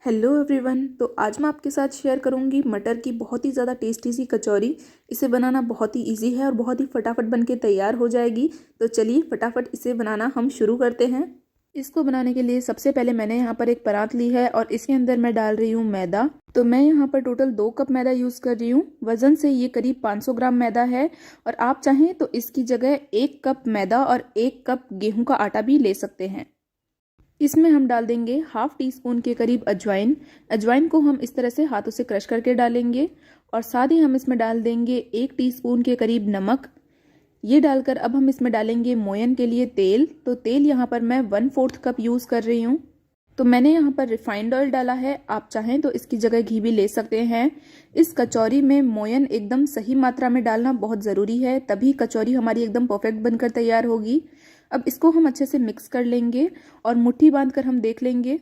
Hello everyone. तो आज मैं आपके साथ शेयर करूंगी मटर की बहुत ही ज़्यादा टेस्टी सी कचौरी। इसे बनाना बहुत ही इजी है और बहुत ही फटाफट बन के तैयार हो जाएगी। तो चलिए फटाफट इसे बनाना हम शुरू करते हैं। इसको बनाने के लिए सबसे पहले मैंने यहाँ पर एक परात ली है और इसके अंदर मैं डाल रही हूँ मैदा। तो मैं यहाँ पर टोटल 2 कप मैदा यूज़ कर रही हूँ। वज़न से ये करीब 500 ग्राम मैदा है और आप चाहें तो इसकी जगह 1 कप मैदा और 1 कप गेहूँ का आटा भी ले सकते हैं। इसमें हम डाल देंगे हाफ टी स्पून के करीब अजवाइन। अजवाइन को हम इस तरह से हाथों से क्रश करके डालेंगे और साथ ही हम इसमें डाल देंगे 1 टीस्पून के करीब नमक। ये डालकर अब हम इसमें डालेंगे मोयन के लिए तेल। तो तेल यहाँ पर मैं 1/4 कप यूज़ कर रही हूँ। तो मैंने यहाँ पर रिफाइंड ऑयल डाला है, आप चाहें तो इसकी जगह घी भी ले सकते हैं। इस कचौरी में मोयन एकदम सही मात्रा में डालना बहुत ज़रूरी है, तभी कचौरी हमारी एकदम परफेक्ट बनकर तैयार होगी। अब इसको हम अच्छे से मिक्स कर लेंगे और मुट्ठी बांधकर हम देख लेंगे।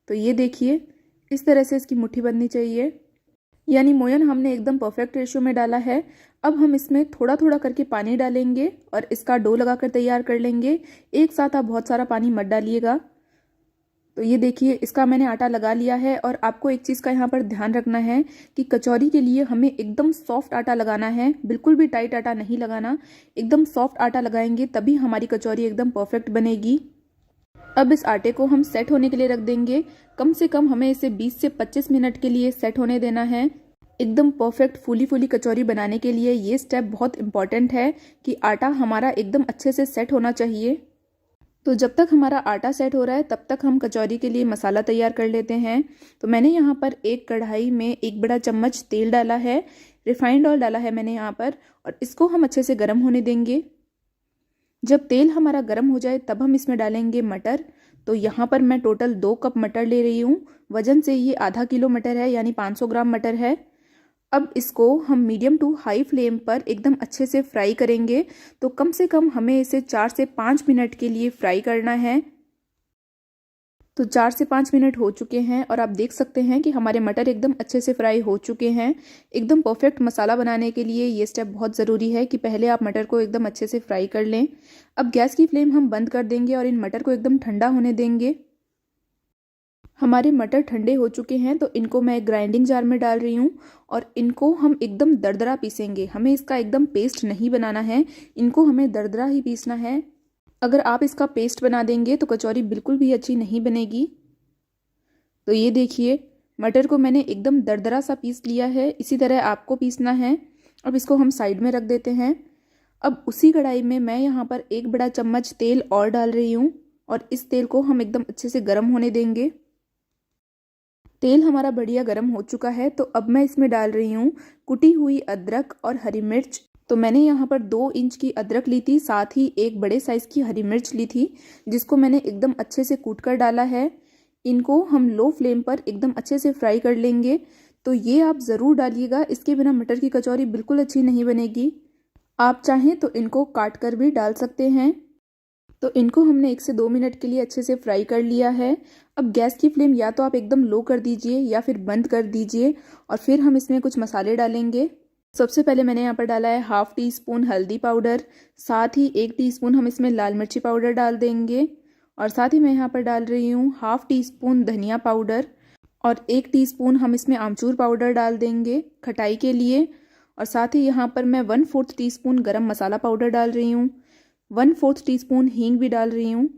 तो ये देखिए, इस तरह से इसकी मुट्ठी बननी चाहिए, यानी मोयन हमने एकदम परफेक्ट रेशियो में डाला है। अब हम इसमें थोड़ा थोड़ा करके पानी डालेंगे और इसका डो लगाकर तैयार कर लेंगे। एक साथ आप बहुत सारा पानी मत डालिएगा। तो ये देखिए, इसका मैंने आटा लगा लिया है और आपको एक चीज़ का यहाँ पर ध्यान रखना है कि कचौरी के लिए हमें एकदम सॉफ्ट आटा लगाना है, बिल्कुल भी टाइट आटा नहीं लगाना। एकदम सॉफ्ट आटा लगाएंगे तभी हमारी कचौरी एकदम परफेक्ट बनेगी। अब इस आटे को हम सेट होने के लिए रख देंगे। कम से कम हमें इसे 20 से 25 मिनट के लिए सेट होने देना है। एकदम परफेक्ट फूली फूली कचौरी बनाने के लिए ये स्टेप बहुत इंपॉर्टेंट है कि आटा हमारा एकदम अच्छे से सेट होना चाहिए। तो जब तक हमारा आटा सेट हो रहा है तब तक हम कचौरी के लिए मसाला तैयार कर लेते हैं। तो मैंने यहाँ पर एक कढ़ाई में 1 बड़ा चम्मच तेल डाला है, रिफाइंड ऑयल डाला है मैंने यहाँ पर, और इसको हम अच्छे से गर्म होने देंगे। जब तेल हमारा गर्म हो जाए तब हम इसमें डालेंगे मटर। तो यहाँ पर मैं टोटल 2 कप मटर ले रही हूँ। वजन से ये आधा किलो मटर है, यानी 500 ग्राम मटर है। अब इसको हम मीडियम टू हाई फ्लेम पर एकदम अच्छे से फ्राई करेंगे। तो कम से कम हमें इसे 4 से 5 मिनट के लिए फ्राई करना है। तो 4 से 5 मिनट हो चुके हैं और आप देख सकते हैं कि हमारे मटर एकदम अच्छे से फ्राई हो चुके हैं। एकदम परफेक्ट मसाला बनाने के लिए ये स्टेप बहुत ज़रूरी है कि पहले आप मटर को एकदम अच्छे से फ्राई कर लें। अब गैस की फ्लेम हम बंद कर देंगे और इन मटर को एकदम ठंडा होने देंगे। हमारे मटर ठंडे हो चुके हैं तो इनको मैं ग्राइंडिंग जार में डाल रही हूँ और इनको हम एकदम दरदरा पीसेंगे। हमें इसका एकदम पेस्ट नहीं बनाना है, इनको हमें दरदरा ही पीसना है। अगर आप इसका पेस्ट बना देंगे तो कचौरी बिल्कुल भी अच्छी नहीं बनेगी। तो ये देखिए, मटर को मैंने एकदम दरदरा सा पीस लिया है, इसी तरह आपको पीसना है। अब इसको हम साइड में रख देते हैं। अब उसी कढ़ाई में मैं यहाँ पर 1 बड़ा चम्मच तेल और डाल रही हूँ और इस तेल को हम एकदम अच्छे से गर्म होने देंगे। तेल हमारा बढ़िया गर्म हो चुका है तो अब मैं इसमें डाल रही हूँ कुटी हुई अदरक और हरी मिर्च। तो मैंने यहाँ पर 2 इंच की अदरक ली थी, साथ ही एक बड़े साइज़ की हरी मिर्च ली थी, जिसको मैंने एकदम अच्छे से कूट कर डाला है। इनको हम लो फ्लेम पर एकदम अच्छे से फ्राई कर लेंगे। तो ये आप ज़रूर डालिएगा, इसके बिना मटर की कचौरी बिल्कुल अच्छी नहीं बनेगी। आप चाहें तो इनको काट कर भी डाल सकते हैं। तो इनको हमने 1 से 2 मिनट के लिए अच्छे से फ्राई कर लिया है। अब गैस की फ्लेम या तो आप एकदम लो कर दीजिए या फिर बंद कर दीजिए और फिर हम इसमें कुछ मसाले डालेंगे। सबसे पहले मैंने यहाँ पर डाला है हाफ टी स्पून हल्दी पाउडर, साथ ही 1 टीस्पून हम इसमें लाल मिर्ची पाउडर डाल देंगे और साथ ही मैं यहाँ पर डाल रही हूँ हाफ टी स्पून धनिया पाउडर और 1 टीस्पून हम इसमें आमचूर पाउडर डाल देंगे खटाई के लिए। और साथ ही यहाँ पर मैं 1/4 टीस्पून गरम मसाला पाउडर डाल रही हूँ, 1/4 टीस्पून हींग भी डाल रही हूँ।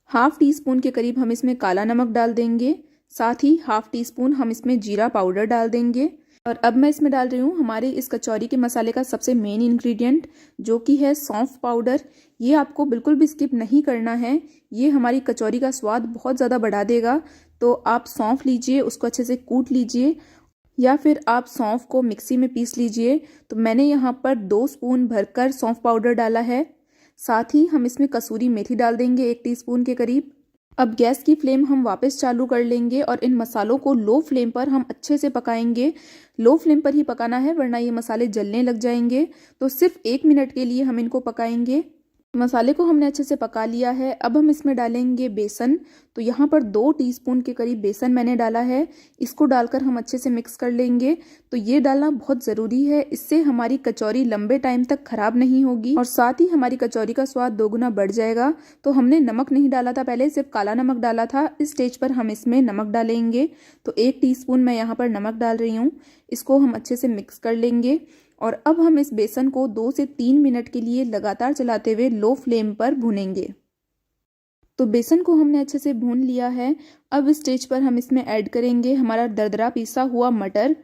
हाफ टी स्पून के करीब हम इसमें काला नमक डाल देंगे, साथ ही हाफ टी स्पून हम इसमें जीरा पाउडर डाल देंगे। और अब मैं इसमें डाल रही हूँ हमारे इस कचौरी के मसाले का सबसे मेन इंग्रेडिएंट, जो कि है सौंफ पाउडर। ये आपको बिल्कुल भी स्किप नहीं करना है, ये हमारी कचौरी का स्वाद बहुत ज़्यादा बढ़ा देगा। तो आप सौंफ लीजिए, उसको अच्छे से कूट लीजिए या फिर आप सौंफ को मिक्सी में पीस लीजिए। तो मैंने यहाँ पर 2 स्पून भरकर सौंफ पाउडर डाला है। साथ ही हम इसमें कसूरी मेथी डाल देंगे 1 टीस्पून के करीब। अब गैस की फ्लेम हम वापस चालू कर लेंगे और इन मसालों को लो फ्लेम पर हम अच्छे से पकाएंगे। लो फ्लेम पर ही पकाना है वरना ये मसाले जलने लग जाएंगे। तो सिर्फ 1 मिनट के लिए हम इनको पकाएंगे। मसाले को हमने अच्छे से पका लिया है। अब हम इसमें डालेंगे बेसन। तो यहाँ पर 2 टीस्पून के करीब बेसन मैंने डाला है। इसको डालकर हम अच्छे से मिक्स कर लेंगे। तो ये डालना बहुत ज़रूरी है, इससे हमारी कचौरी लंबे टाइम तक ख़राब नहीं होगी और साथ ही हमारी कचौरी का स्वाद 2 गुना बढ़ जाएगा। तो हमने नमक नहीं डाला था पहले, सिर्फ काला नमक डाला था। इस स्टेज पर हम इसमें नमक डालेंगे। तो 1 टीस्पून मैं यहाँ पर नमक डाल रही हूँ। इसको हम अच्छे से मिक्स कर लेंगे और अब हम इस बेसन को 2 से 3 मिनट के लिए लगातार चलाते हुए लो फ्लेम पर भूनेंगे। तो बेसन को हमने अच्छे से भून लिया है। अब इस स्टेज पर हम इसमें ऐड करेंगे हमारा दरदरा पीसा हुआ मटर।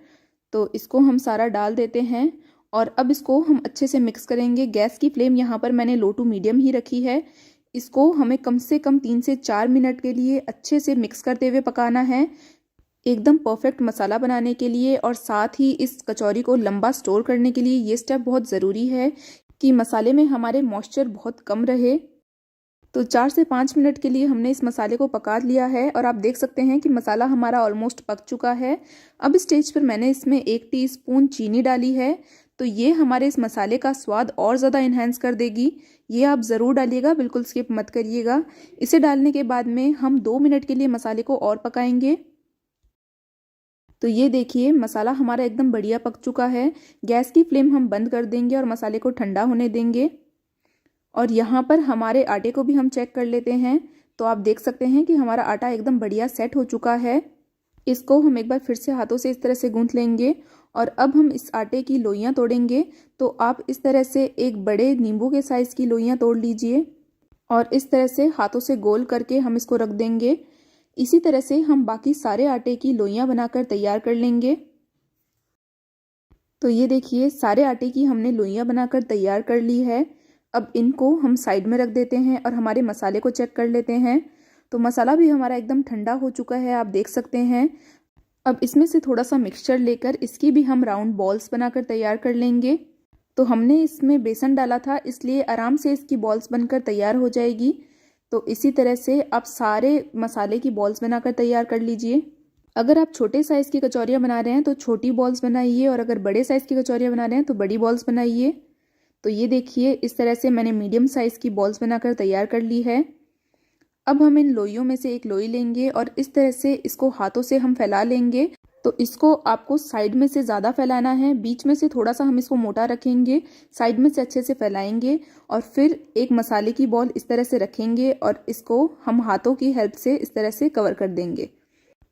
तो इसको हम सारा डाल देते हैं और अब इसको हम अच्छे से मिक्स करेंगे। गैस की फ्लेम यहाँ पर मैंने लो टू मीडियम ही रखी है। इसको हमें कम से कम 3 से 4 मिनट के लिए अच्छे से मिक्स करते हुए पकाना है, एकदम परफेक्ट मसाला बनाने के लिए। और साथ ही इस कचौरी को लंबा स्टोर करने के लिए ये स्टेप बहुत ज़रूरी है कि मसाले में हमारे मॉइस्चर बहुत कम रहे। तो 4 से 5 मिनट के लिए हमने इस मसाले को पका लिया है और आप देख सकते हैं कि मसाला हमारा ऑलमोस्ट पक चुका है। अब स्टेज पर मैंने इसमें 1 टीस्पून चीनी डाली है। तो ये हमारे इस मसाले का स्वाद और ज़्यादा इन्हेंस कर देगी। ये आप ज़रूर डालिएगा, बिल्कुल स्किप मत करिएगा। इसे डालने के बाद में हम 2 मिनट के लिए मसाले को और पकाएंगे। तो ये देखिए मसाला हमारा एकदम बढ़िया पक चुका है। गैस की फ्लेम हम बंद कर देंगे और मसाले को ठंडा होने देंगे। और यहाँ पर हमारे आटे को भी हम चेक कर लेते हैं। तो आप देख सकते हैं कि हमारा आटा एकदम बढ़िया सेट हो चुका है। इसको हम एक बार फिर से हाथों से इस तरह से गूंथ लेंगे और अब हम इस आटे की लोइयाँ तोड़ेंगे। तो आप इस तरह से एक बड़े नींबू के साइज़ की लोइयाँ तोड़ लीजिए और इस तरह से हाथों से गोल करके हम इसको रख देंगे। इसी तरह से हम बाकी सारे आटे की लोइयाँ बनाकर तैयार कर लेंगे। तो ये देखिए सारे आटे की हमने लोइयाँ बनाकर तैयार कर ली है। अब इनको हम साइड में रख देते हैं और हमारे मसाले को चेक कर लेते हैं। तो मसाला भी हमारा एकदम ठंडा हो चुका है, आप देख सकते हैं। अब इसमें से थोड़ा सा मिक्सचर लेकर इसकी भी हम राउंड बॉल्स बनाकर तैयार कर लेंगे। तो हमने इसमें बेसन डाला था, इसलिए आराम से इसकी बॉल्स बनकर तैयार हो जाएगी। तो इसी तरह से आप सारे मसाले की बॉल्स बनाकर तैयार कर लीजिए। अगर आप छोटे साइज़ की कचौरियाँ बना रहे हैं तो छोटी बॉल्स बनाइए और अगर बड़े साइज़ की कचौरियाँ बना रहे हैं तो बड़ी बॉल्स बनाइए। तो ये देखिए इस तरह से मैंने मीडियम साइज़ की बॉल्स बनाकर तैयार कर ली है। अब हम इन लोइयों में से एक लोई लेंगे और इस तरह से इसको हाथों से हम फैला लेंगे। तो इसको आपको साइड में से ज़्यादा फैलाना है, बीच में से थोड़ा सा हम इसको मोटा रखेंगे, साइड में से अच्छे से फैलाएंगे और फिर एक मसाले की बॉल इस तरह से रखेंगे और इसको हम हाथों की हेल्प से इस तरह से कवर कर देंगे।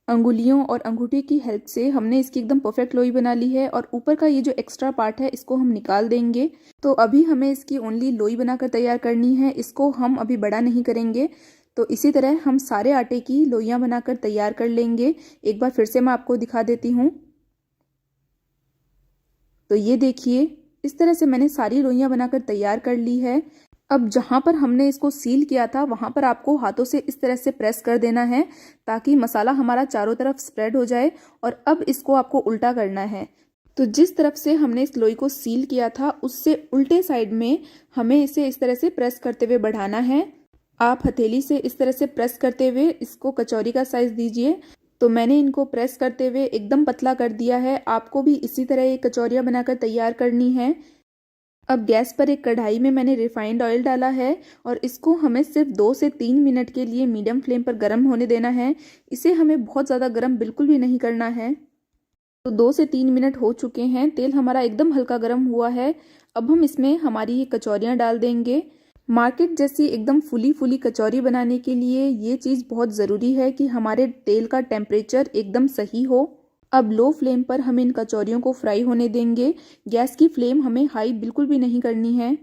अंगुलियों और अंगूठे की हेल्प से हमने इसकी एकदम परफेक्ट लोई बना ली है और ऊपर का ये जो एक्स्ट्रा पार्ट है इसको हम निकाल देंगे। तो अभी हमें इसकी ओनली लोई बनाकर तैयार करनी है, इसको हम अभी बड़ा नहीं करेंगे। तो इसी तरह हम सारे आटे की लोइयां बनाकर तैयार कर लेंगे। एक बार फिर से मैं आपको दिखा देती हूँ। तो ये देखिए इस तरह से मैंने सारी लोइयां बनाकर तैयार कर ली है। अब जहाँ पर हमने इसको सील किया था वहाँ पर आपको हाथों से इस तरह से प्रेस कर देना है ताकि मसाला हमारा चारों तरफ स्प्रेड हो जाए। और अब इसको आपको उल्टा करना है। तो जिस तरफ से हमने इस लोई को सील किया था उससे उल्टे साइड में हमें इसे इस तरह से प्रेस करते हुए बढ़ाना है। आप हथेली से इस तरह से प्रेस करते हुए इसको कचौरी का साइज दीजिए। तो मैंने इनको प्रेस करते हुए एकदम पतला कर दिया है। आपको भी इसी तरह ये कचौरियाँ बनाकर तैयार करनी है। अब गैस पर एक कढ़ाई में मैंने रिफाइंड ऑयल डाला है और इसको हमें सिर्फ 2 से 3 मिनट के लिए मीडियम फ्लेम पर गर्म होने देना है। इसे हमें बहुत ज़्यादा गर्म बिल्कुल भी नहीं करना है। तो 2 से 3 मिनट हो चुके हैं, तेल हमारा एकदम हल्का गर्म हुआ है। अब हम इसमें हमारी ये कचौरियाँ डाल देंगे। मार्केट जैसी एकदम फुली फुली कचौरी बनाने के लिए ये चीज़ बहुत ज़रूरी है कि हमारे तेल का टेम्परेचर एकदम सही हो। अब लो फ्लेम पर हम इन कचौरियों को फ्राई होने देंगे। गैस की फ्लेम हमें हाई बिल्कुल भी नहीं करनी है।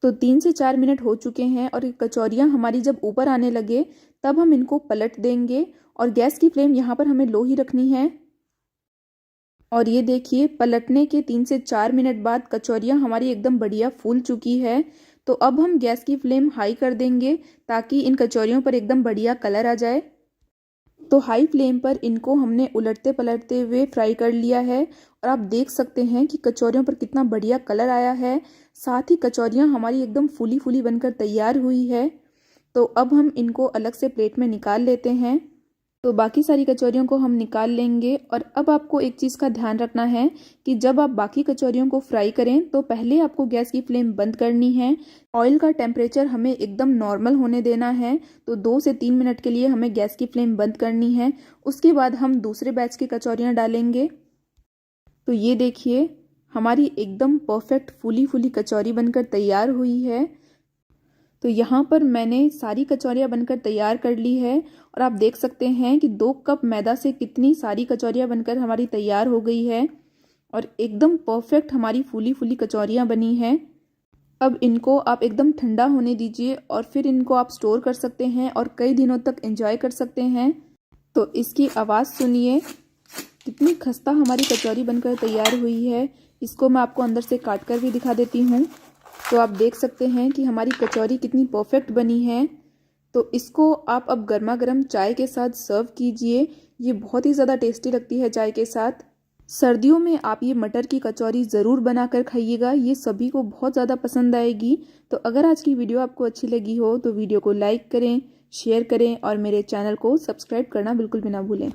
तो 3 से 4 मिनट हो चुके हैं और ये कचौरियाँ हमारी जब ऊपर आने लगे तब हम इनको पलट देंगे और गैस की फ्लेम यहाँ पर हमें लो ही रखनी है। और ये देखिए पलटने के 3 से 4 मिनट बाद कचौरियाँ हमारी एकदम बढ़िया फूल चुकी है। तो अब हम गैस की फ्लेम हाई कर देंगे ताकि इन कचौरियों पर एकदम बढ़िया कलर आ जाए। तो हाई फ्लेम पर इनको हमने उलटते पलटते हुए फ्राई कर लिया है और आप देख सकते हैं कि कचौरियों पर कितना बढ़िया कलर आया है। साथ ही कचौरियाँ हमारी एकदम फूली फूली बनकर तैयार हुई है। तो अब हम इनको अलग से प्लेट में निकाल लेते हैं। तो बाकी सारी कचौरियों को हम निकाल लेंगे। और अब आपको एक चीज़ का ध्यान रखना है कि जब आप बाकी कचौरियों को फ्राई करें तो पहले आपको गैस की फ्लेम बंद करनी है। ऑयल का टेम्परेचर हमें एकदम नॉर्मल होने देना है। तो 2 से 3 मिनट के लिए हमें गैस की फ्लेम बंद करनी है। उसके बाद हम दूसरे बैच की कचौरियाँ डालेंगे। तो ये देखिए हमारी एकदम परफेक्ट फूली फूली कचौरी बनकर तैयार हुई है। तो यहाँ पर मैंने सारी कचौरियाँ बनकर तैयार कर ली है और आप देख सकते हैं कि 2 कप मैदा से कितनी सारी कचौरियाँ बनकर हमारी तैयार हो गई है और एकदम परफेक्ट हमारी फूली फूली कचौरियाँ बनी हैं। अब इनको आप एकदम ठंडा होने दीजिए और फिर इनको आप स्टोर कर सकते हैं और कई दिनों तक एंजॉय कर सकते हैं। तो इसकी आवाज़ सुनिए, कितनी खस्ता हमारी कचौरी बनकर तैयार हुई है। इसको मैं आपको अंदर से काट कर भी दिखा देती हूँ। तो आप देख सकते हैं कि हमारी कचौरी कितनी परफेक्ट बनी है। तो इसको आप अब गर्मा गर्म चाय के साथ सर्व कीजिए। ये बहुत ही ज़्यादा टेस्टी लगती है चाय के साथ। सर्दियों में आप ये मटर की कचौरी ज़रूर बनाकर खाइएगा, ये सभी को बहुत ज़्यादा पसंद आएगी। तो अगर आज की वीडियो आपको अच्छी लगी हो तो वीडियो को लाइक करें, शेयर करें और मेरे चैनल को सब्सक्राइब करना बिल्कुल भी ना भूलें।